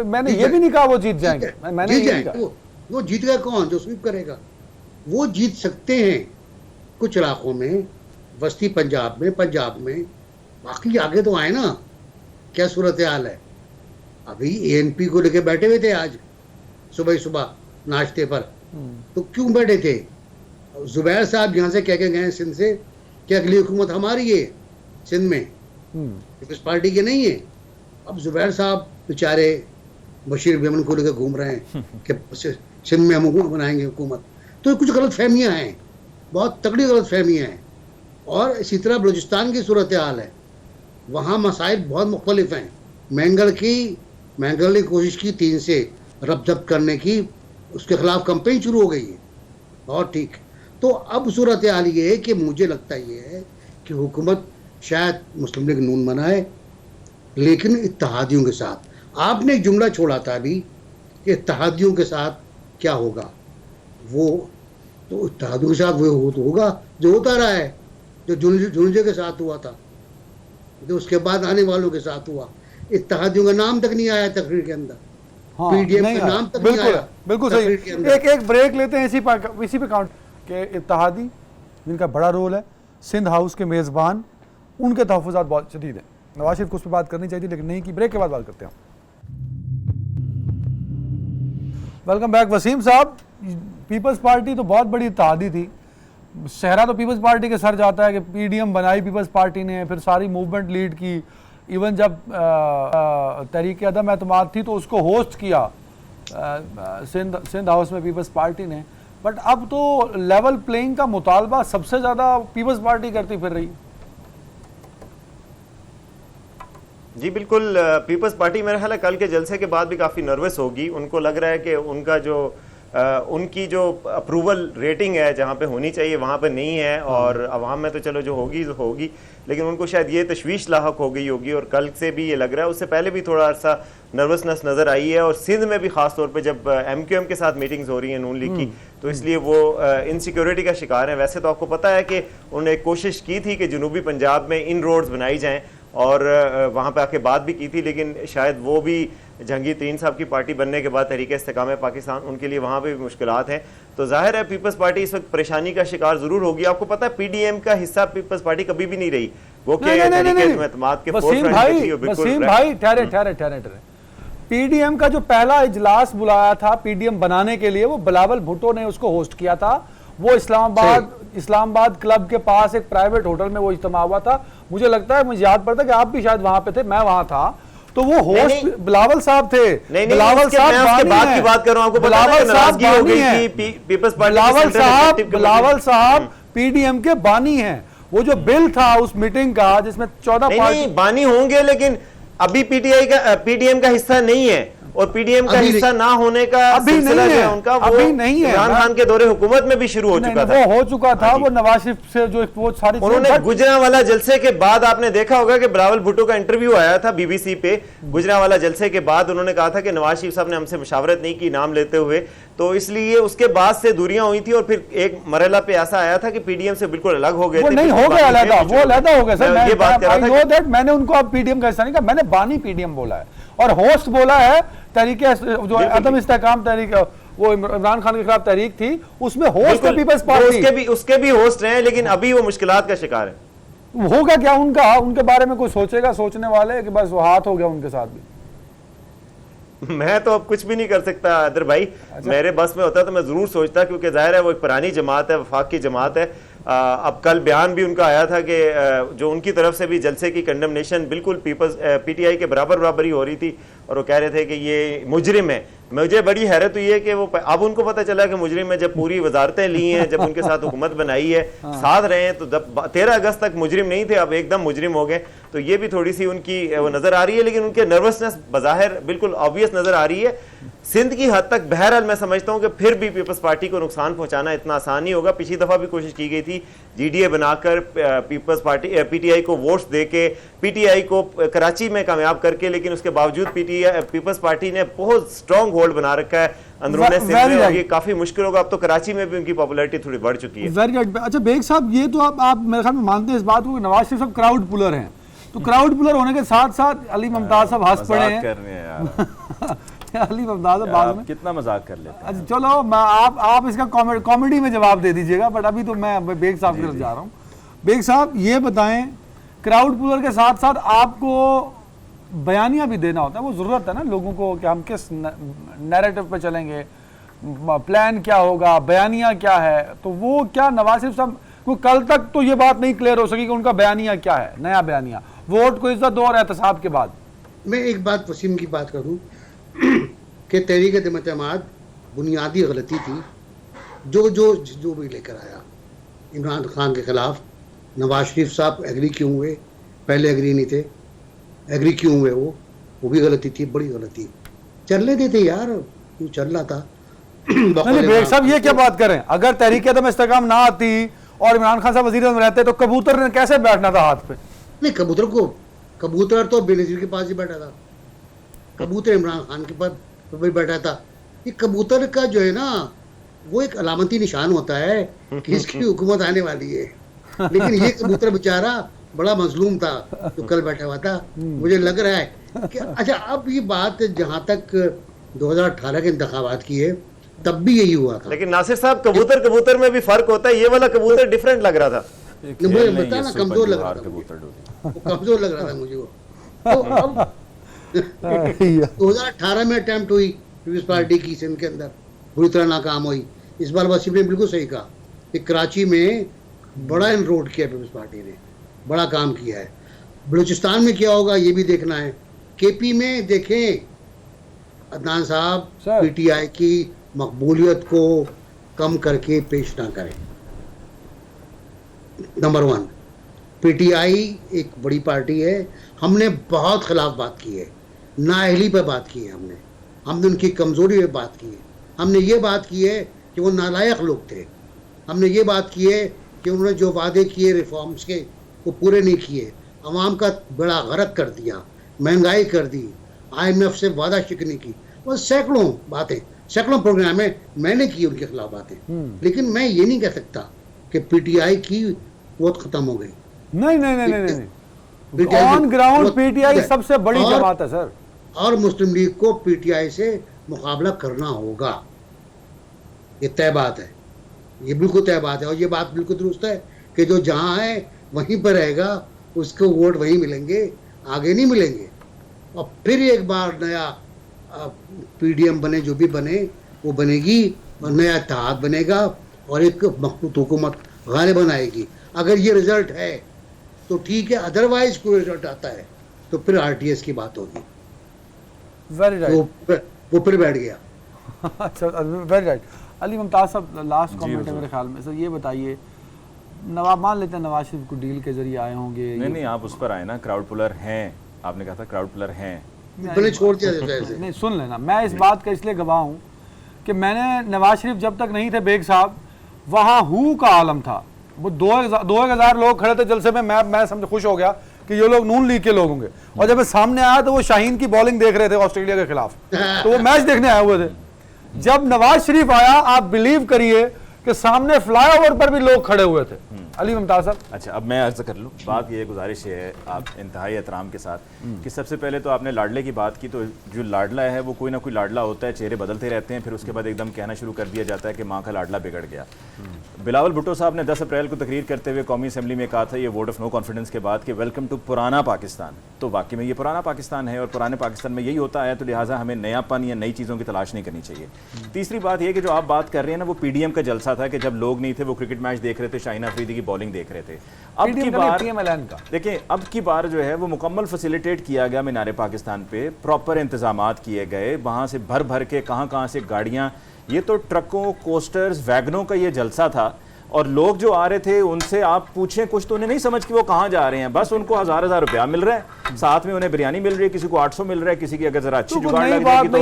Speaker 1: मैंने ये भी नहीं कहा वो जीत जाएंगे, मैंने
Speaker 2: जीत जाएंगे। वो जीत गया कौन जो स्वीप करेगा? वो जीत सकते हैं कुछ इलाकों में, वस्ती पंजाब में, बाकी आगे तो आए ना। क्या सूरत हाल है? अभी एएनपी को लेके बैठे हुए थे आज, सुबह सुबह नाश्ते पर, तो क्यों बैठे थे? जुबैर साहब यहाँ से कह के गए सिंध से कि अगली हुकूमत हमारी है सिंध में, पीपल्स पार्टी के नहीं है। अब जुबैर साहब बेचारे बशीर मेमन को लेकर घूम रहे हैं कि सिंध में हम बनाएंगे हुकूमत। तो कुछ गलत फहमियाँ हैं, बहुत तगड़ी गलत फहमियाँ हैं। और इसी तरह बलूचिस्तान की सूरत हाल है, वहाँ मसाइल बहुत मुख्तलिफ हैं। मैंगल ने कोशिश की 3 से रब करने की, उसके खिलाफ कंपेन शुरू हो गई है। और ठीक, तो अब सूरत हाल ये है कि मुझे लगता ये है कि हुकूमत शायद मुस्लिम लीग नून बनाए, लेकिन इत्तेहादियों के साथ। आपने एक जुमला छोड़ा था अभी कि इत्तेहादियों के साथ क्या होगा, वो तो इत्तेहादियों के साथ वो तो होगा जो होता रहा है, जो जुलझे के साथ हुआ था, जो उसके बाद आने वालों के साथ हुआ। इत्तेहादियों का नाम तक नहीं आया तकरीर के अंदर,
Speaker 1: हाँ,
Speaker 2: पीडीएम का नाम तक नहीं आया।
Speaker 1: बिल्कुल सही। एक ब्रेक लेते हैं इसी पे काउंट के इत्तेहादी जिनका बड़ा रोल है, सिंध हाउस के मेज़बान, उनके तहफ़्फ़ुज़ात बहुत शदीद हैं। नवाज शरीफ को उस पर बात करनी चाहिए लेकिन नहीं की। ब्रेक के बाद बात करते हैं। वेलकम बैक वसीम साहब। पीपल्स पार्टी तो बहुत बड़ी इत्तेहादी थी, शहरा तो पीपल्स पार्टी के सर जाता है कि पीडीएम बनाई पीपल्स पार्टी ने, फिर सारी मूवमेंट लीड की। इवन जब तहरीक अदम एतमाद थी तो उसको होस्ट किया सिंध हाउस में पीपल्स पार्टी ने। बट अब तो लेवल प्लेइंग का मुतालबा सबसे ज़्यादा पीपल्स पार्टी करती फिर रही।
Speaker 4: जी बिल्कुल, पीपल्स पार्टी मेरा ख्याल है कल के जलसे के बाद भी काफ़ी नर्वस होगी। उनको लग रहा है कि उनका उनकी जो अप्रूवल रेटिंग है जहाँ पे होनी चाहिए वहाँ पे नहीं है, और अवाम में तो चलो जो होगी, लेकिन उनको शायद ये तशवीश लाहक हो गई होगी। और कल से भी ये लग रहा है, उससे पहले भी थोड़ा सा नर्वसनेस नज़र आई है। और सिंध में भी ख़ास तौर पे जब MQM के साथ मीटिंग्स हो रही हैं नून लीग की, तो इसलिए वो इनसिक्योरिटी का शिकार है। वैसे तो आपको पता है कि उन्होंने कोशिश की थी कि जनूबी पंजाब में इन रोड्स बनाई जाएँ, और वहाँ पे आके बात भी की थी, लेकिन शायद वो भी जहांगीर तरीन साहब की पार्टी बनने के बाद तहरीक इस्तेकाम पाकिस्तान, उनके लिए वहाँ पे भी मुश्किलात हैं। तो जाहिर है पीपल्स पार्टी इस वक्त परेशानी का शिकार जरूर होगी। आपको पता है पीडीएम का हिस्सा पीपल्स पार्टी कभी भी नहीं रही, वो
Speaker 1: पीडीएम का जो पहला इजलास बुलाया था पीडीएम बनाने के लिए, वो बिलावल भुट्टो ने उसको होस्ट किया था। वो इस्लामाबाद क्लब के पास एक प्राइवेट होटल में वो इज्तिमा हुआ था। मुझे लगता है, मुझे याद पड़ता है कि आप भी शायद वहां पे थे, मैं वहां था। तो वो होस्ट बिलावल साहब थे। बिलावल साहब
Speaker 4: बात की बात कर रहा हूं, आपको
Speaker 1: बिलावल
Speaker 4: नाराजगी हो गई थी पीपल्स पार्टी।
Speaker 1: बिलावल साहब पीडीएम के बानी हैं। वो जो बिल था उस मीटिंग का जिसमें 14
Speaker 4: पार्टी बानी होंगे, लेकिन अभी पीडीएम का हिस्सा नहीं है, और पीडीएम का हिस्सा ना होने का सिलसिला जो है उनका वो इमरान खान के दौरे हुकूमत में भी शुरू हो चुका था।
Speaker 1: वो हो चुका था, वो नवाज शरीफ से जो वो सारी
Speaker 4: उन्होंने गुजरांवाला जलसे के बाद आपने देखा होगा कि बिलावल भुट्टो का इंटरव्यू आया था बीबीसी पे। गुजरांवाला जलसे के बाद उन्होंने कहा था कि नवाज शरीफ साहब ने हमसे मुशावरत नहीं की नाम लेते हुए, तो इसलिए उसके बाद से दूरियां हुई थी। और फिर एक मरहला पे ऐसा आया था कि पीडीएम से बिल्कुल अलग हो गए थे।
Speaker 1: नहीं हो गया अलग, वो अलग हो गया सर। ये बात कर रहा था, मैंने उनको अब पीडीएम का हिस्सा नहीं कहा, मैंने बानी पीडीएम बोला है और होस्ट बोला है तहरीके जो अदम इस्तेकाम तहरीक, वो इमरान खान के खिलाफ तहरीक थी, उसमें होस्ट है पीपल्स पार्टी।
Speaker 4: उसके भी होस्ट रहे, लेकिन अभी वो मुश्किलात का शिकार है।
Speaker 1: होगा क्या उनका, उनके बारे में कोई सोचेगा सोचने वाले कि बस वो हाथ हो गया उनके साथ भी?
Speaker 4: मैं तो अब कुछ भी नहीं कर सकता अदर भाई। अच्छा। मेरे बस में होता तो मैं जरूर सोचता, क्योंकि जाहिर है वो एक पुरानी जमात है, वफाक की जमात है। अब कल बयान भी उनका आया था कि जो उनकी तरफ से भी जलसे की कंडमनेशन बिल्कुल पीटीआई के बराबर ही हो रही थी, और वो कह रहे थे कि ये मुजरिम है। मुझे बड़ी हैरत हुई है कि वो अब उनको पता चला कि मुजरिम है, जब पूरी वजारतें ली हैं, जब उनके साथ हुकूमत बनाई है, साथ रहे हैं, तो 13 अगस्त तक मुजरिम नहीं थे, अब एकदम मुजरिम हो गए। तो ये भी थोड़ी सी उनकी वो नजर आ रही है, लेकिन उनके नर्वसनेस बज़ाहिर बिल्कुल ऑब्वियस नजर आ रही है। सिंध की हद तक बहरहाल मैं समझता हूं कि फिर भी पीपल्स पार्टी को नुकसान पहुंचाना इतना आसान नहीं होगा। पिछली दफा भी कोशिश की गई थी जीडीए बनाकर पीपल्स पार्टी पीटीआई को वोट्स देके, पीटीआई को कराची में कामयाब करके, लेकिन उसके बावजूद पीपल्स पार्टी ने बहुत स्ट्रॉन्ग होल्ड बना रखा है अंदरूनी सिंध में, और ये काफी मुश्किल होगा। अब तो कराची में भी उनकी पॉपुलैरिटी थोड़ी बढ़ चुकी है।
Speaker 1: Very good. अच्छा बेग साहब, ये तो आप मेरे ख्याल में मानते हैं इस बात को कि नवाज शरीफ साहब क्राउड पुलर हैं, तो क्राउड पुलर होने के साथ साथ अली मुमताज साहब हंस पड़े हैं। अली मुमताज बाद में
Speaker 3: कितना मजाक कर लेते हैं।
Speaker 1: अच्छा चलो, आप इसका कॉमेडी में जवाब दे दीजिएगा, बट अभी तो मैं बेग साहब की तरफ जा रहा हूँ। बेग साहब ये बताएं, क्राउड पुलर के साथ साथ आपको बयानिया भी देना होता है, वो ज़रूरत है ना लोगों को कि हम किस नैरेटिव पे चलेंगे, प्लान क्या होगा, बयानिया क्या है। तो वो क्या नवाज शरीफ साहब को कल तक तो ये बात नहीं क्लियर हो सकी कि उनका बयानिया क्या है, नया बयानिया, वोट को इज्जत दो और एहतसाब के बाद।
Speaker 2: मैं एक बात वसीम की बात करूं कि तहरीक-ए-एतमाद बुनियादी गलती थी। जो भी लेकर आया इमरान खान के खिलाफ, नवाज शरीफ साहब एग्री क्यों हुए, पहले एग्री नहीं थे, एग्री क्यों हुए, वो भी गलती थी, बड़ी गलती। चलने देते यार, क्यों चल रहा था।
Speaker 1: नहीं बेग साहब ये क्या बात करें, अगर तहरीक-ए-इस्तेकाम ना आती और इमरान खान साहब वज़ीर-ए-आज़म रहते तो कबूतर ने कैसे बैठना था हाथ पे?
Speaker 2: नहीं, कबूतर तो बेनज़ीर के पास ही बैठा था, कबूतर इमरान खान के पास भी बैठा था। ये कबूतर का जो है ना, वो एक अलामती निशान होता है कि इसकी हुकूमत आने वाली है। लेकिन ये कबूतर बेचारा बड़ा मजलूम था जो कल बैठा हुआ था। मुझे लग रहा है कि अच्छा, अब ये बात जहाँ तक 2018 के इंतखाबात की है, तब भी यही हुआ था।
Speaker 4: लेकिन नासिर साहब, कबूतर में भी फर्क होता है। ये वाला कबूतर डिफरेंट लग रहा था,
Speaker 2: मुझे बता ना, कमजोर लग रहा था, कमजोर लग रहा था मुझे वो। तो अब 2018 में अटेम्प्ट हुई पीपल्स पार्टी की, सिंध के अंदर बुरी तरह नाकाम हुई। इस बार वसीम ने बिल्कुल सही कहा कि कराची में बड़ा इनरोड किया पीपल्स पार्टी ने, बड़ा काम किया है। बलूचिस्तान में क्या होगा ये भी देखना है। केपी में देखें, अदनान साहब पीटीआई की मकबूलियत को कम करके पेश ना करें। नंबर 1, पीटीआई एक बड़ी पार्टी है, हमने बहुत खिलाफ बात की है, नाअहली पर बात की है, हमने उनकी कमज़ोरी पर बात की है, हमने ये बात की है कि वो नालायक लोग थे, हमने ये बात की है कि उन्होंने जो वादे किए रिफॉर्म्स के वो पूरे नहीं किए, अवाम का बड़ा गरक कर दिया, महंगाई कर दी, IMF से वादा शिकनी की, वो सैकड़ों बातें, सैकड़ों प्रोग्राम है, मैंने की उनके खिलाफ बातें। लेकिन मैं ये नहीं कह सकता कि पीटीआई की वोट खत्म हो गई।
Speaker 1: नहीं, ऑन ग्राउंड पीटीआई सबसे बड़ी जमात है सर,
Speaker 2: और मुस्लिम लीग को पीटीआई से मुकाबला करना होगा, ये तय बात है, ये बिल्कुल तय बात है। और ये बात बिल्कुल दुरुस्त है कि जो जहाँ है वहीं पर रहेगा, उसको वोट वहीं मिलेंगे, आगे नहीं मिलेंगे। और फिर एक बार नया पीडीएम बने, जो भी बने वो बनेगी, और नया इत्तेहाद बनेगा और एक मखलूत हुकूमत गालिबन आएगी। अगर ये रिजल्ट है तो ठीक है, अदरवाइज कोई रिजल्ट आता है तो फिर आरटीएस की बात होगी।
Speaker 1: वेरी राइट,
Speaker 2: वो फिर बैठ गया।
Speaker 1: अच्छा, वेरी राइट। अली मुमताज साहब, लास्ट कमेंट है मेरे ख्याल में। सर ये बताइए, नवाब मान लेते हैं नवाज शरीफ को डील के जरिए आए होंगे।
Speaker 3: नहीं, आप उस पर आए ना, क्राउड पुलर हैं, आपने कहा था क्राउड पुलर हैं,
Speaker 2: मैंने छोड़ दिया।
Speaker 1: नहीं, सुन लेना, मैं इस बात का इसलिए गवाह हूँ कि मैंने नवाज शरीफ जब तक नहीं थे बेग साहब, वहाँ हू का आलम था। वो 2,000 लोग खड़े थे जलसे में, मैं समझ खुश हो गया कि ये लोग नून लीग के लोग होंगे। और जब मैं सामने आया तो वो शाहीन की बॉलिंग देख रहे थे ऑस्ट्रेलिया के खिलाफ, तो वो मैच देखने आए हुए थे। जब नवाज शरीफ आया, आप बिलीव करिए कि सामने फ्लाईओवर पर भी लोग खड़े हुए थे। अली मुमताज साहब।
Speaker 3: अच्छा, अब मैं अर्ज कर लूँ, बात ये गुजारिश है आप इंतहाई एहतराम के साथ कि सबसे पहले तो आपने लाडले की बात की, तो जो लाडला है वो कोई ना कोई लाडला होता है, चेहरे बदलते रहते हैं, फिर उसके बाद एकदम कहना शुरू कर दिया जाता है कि माँ का लाडला बिगड़ गया। बिलावल भुट्टो साहब ने 10 अप्रैल को तकरीर करते हुए कौमी असम्बली में कहा था, ये वोट ऑफ नो कॉन्फिडेंस के बाद, कि वेलकम टू पुराना पाकिस्तान। तो वाकई में ये पुराना पाकिस्तान है और पुराने पाकिस्तान में यही होता है, तो लिहाजा हमें नयापन या नई चीज़ों की तलाश नहीं करनी चाहिए। तीसरी बात यह कि जो आप बात कर रहे हैं ना, वो पीडीएम का जलसा था कि जब लोग नहीं थे वो क्रिकेट मैच देख रहे थे, शाहीन अफरीदी की बॉलिंग देख रहे थे। अब की बार देखिए, अब की बार जो है वो मुकम्मल फैसिलिटेट किया गया मीनारे पाकिस्तान पे, प्रॉपर इंतजामात किए गए, वहाँ से भर भर के कहाँ से गाड़ियाँ, ये तो ट्रकों, कोस्टर्स, वैगनों का ये जलसा था। और लोग जो आ रहे थे उनसे आप पूछें कुछ तो उन्हें नहीं समझ कि वो कहाँ जा रहे हैं, बस उनको 1000 रुपया मिल रहा है, साथ में उन्हें बिरयानी मिल रही है, किसी को 800 मिल रहा है, किसी की अगर जरा अच्छी जुगाड़ लग जाएगी तो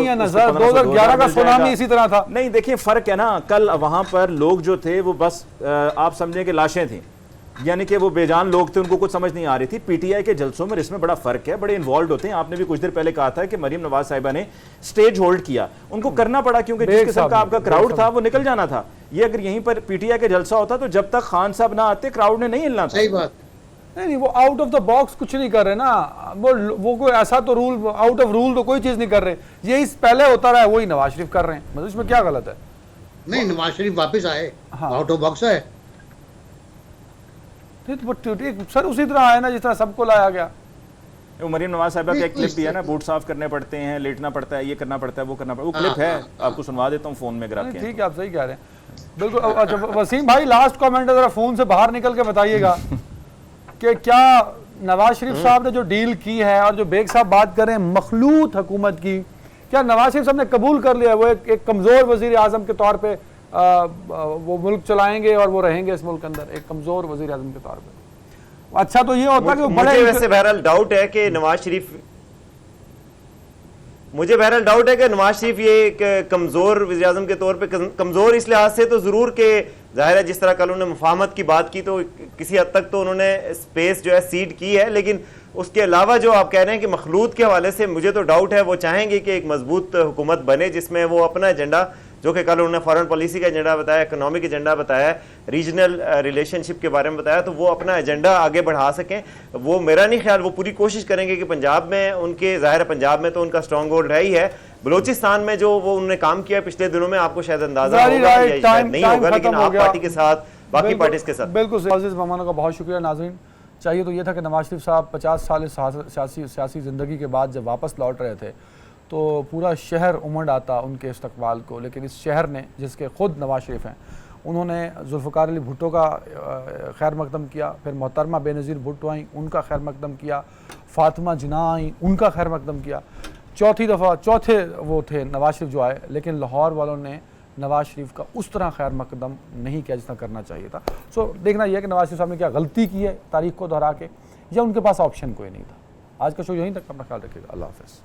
Speaker 1: 2011 का सुनामी इसी तरह था।
Speaker 3: नहीं, देखिए फर्क है ना, कल वहां पर लोग जो थे वो बस आप समझें कि लाशें थी, यानी कि वो बेजान लोग थे, उनको कुछ समझ नहीं आ रही थी। पीटीआई के जलसों में इसमें बड़ा फर्क है, बड़े इन्वॉल्व होते हैं। आपने भी कुछ देर पहले कहा था कि मरीम नवाज साहिबा ने स्टेज होल्ड किया, उनको करना पड़ा क्योंकि जिस किस्म का आपका क्राउड था वो निकल जाना था। ये अगर यहीं पर पीटीआई का जलसा होता तो जब तक खान साहब ना आते क्राउड ने नहीं हिलना था।
Speaker 2: सही बात।
Speaker 1: नहीं, वो आउट ऑफ द बॉक्स कुछ नहीं कर रहे ना, वो कोई ऐसा तो रूल, आउट ऑफ रूल तो कोई चीज नहीं कर रहे। ये इस पहले होता रहा है, वही नवाज शरीफ कर रहे हैं, मतलब इसमें क्या गलत है?
Speaker 2: नहीं, नवाज शरीफ वापस आए, आउट ऑफ बॉक्स है।
Speaker 1: सर उसी तरह आया ना जिस तरह सबको लाया गया।
Speaker 3: वो मरीम नवाज साहिबा का एक क्लिप भी है ना, बूट साफ करने पड़ते हैं, लेटना पड़ता है, ये करना पड़ता है, वो करना पड़ता है, वो क्लिप है, आपको सुनवा देता हूँ फ़ोन में अगर आपके।
Speaker 1: ठीक है, आप सही कह रहे हैं, बिल्कुल। अच्छा वसीम भाई, लास्ट कमेंट है, ज़रा फ़ोन से बाहर निकल के बताइएगा कि क्या नवाज शरीफ साहब ने जो डील की है और जो बेग साहब बात कर रहे हैं मखलूत हुकूमत की, क्या नवाज शरीफ साहब ने कबूल कर लिया वो एक कमज़ोर वज़ीर आज़म के तौर पर वो मुल्क चलाएंगे और वो रहेंगे इस मुल्क के अंदर एक कमज़ोर वज़ीर आज़म के तौर पर? अच्छा तो ये होता है कि
Speaker 4: मुझे वैसे बहरहाल डाउट है कि नवाज शरीफ, मुझे बहरहाल डाउट है कि नवाज शरीफ ये एक कमजोर वज़ीर आज़म के तौर पे, कमजोर इस लिहाज से तो जरूर के जाहिर है जिस तरह कल उन्होंने मुफाहमत की बात की तो किसी हद तक तो उन्होंने स्पेस जो है सीड की है, लेकिन उसके अलावा जो आप कह रहे हैं कि मखलूत के हवाले से मुझे तो डाउट है। वो चाहेंगे कि एक मजबूत हुकूमत बने जिसमें वो अपना एजेंडा, जो कि कल उन्होंने फॉरेन पॉलिसी का एजेंडा बताया, इकोनॉमिक एजेंडा बताया, रीजनल रिलेशनशिप के बारे में बताया, तो वो अपना एजेंडा आगे बढ़ा सकें। वो मेरा नहीं ख्याल, वो पूरी कोशिश करेंगे कि पंजाब में उनके, जाहिर है पंजाब में तो उनका स्ट्रॉन्ग होल्ड है ही है, बलूचिस्तान में जो वो उन्होंने काम किया पिछले दिनों में आपको शायद अंदाजा होगा या शायद नहीं होगा, लेकिन आप पार्टी के साथ बाकी पार्टीज के साथ।
Speaker 1: बिल्कुल अजीज मेहमानों का बहुत शुक्रिया। नाज़रीन, चाहिए तो ये था कि नवाज शरीफ साहब 50 साल सियासी ज़िंदगी के बाद जब वापस लौट रहे थे तो पूरा शहर उमड़ आता उनके इस्तकबाल को, लेकिन इस शहर ने, जिसके ख़ुद नवाज शरीफ हैं, उन्होंने जुल्फ़िकार अली भुट्टो का खैर मकदम किया, फिर मोहतरमा बेनज़ीर भुट्टो आई, उनका खैर मकदम किया, फ़ातिमा जिन्ना आई, उनका खैर मकदम किया, चौथे वो थे नवाज शरीफ जो आए, लेकिन लाहौर वालों ने नवाज शरीफ का उस तरह खैर मकदम नहीं किया जितना करना चाहिए था। सो देखना यह है कि नवाज शरीफ साहब ने क्या गलती की है तारीख को दोहरा के, या उनके पास ऑप्शन कोई नहीं था। आज का शो यहीं तक, अपना ख्याल रखिएगा। अल्लाह हाफ़िज़।